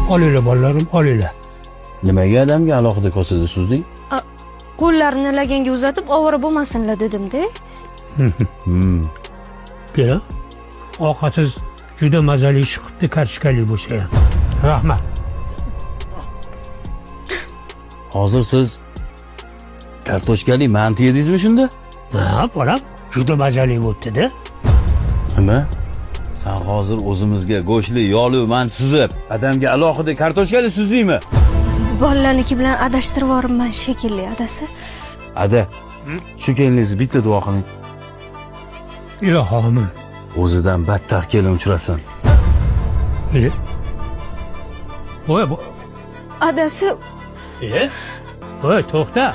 Olinglar bolalarim, olinglar. Nimaga adamga alohida kosada suzding? Qo'llarini laganga uzatib ovora bo'lmasinlar dedim-da. Kela. Ovqatsiz juda mazali chiqibdi, kartoshkali bo'lsa ham. Rahmat. Hozir siz kartoshkali manti yedingizmi shunda? Ha, bolam, juda mazali bo'libdi-da. Nima? Sen hozir o'zimizga go'shtli, yog'li manti suzib, adamga alohida kartoshkali suzdingmi? Bolalarniki bilan adashtirib yuboribman shekilli, adasi. Ada, shu kelingizni bitta duo qiling. Ilohim. O'zidan battar kelin uchrasin. Voy, Adasi, voy, to'xta.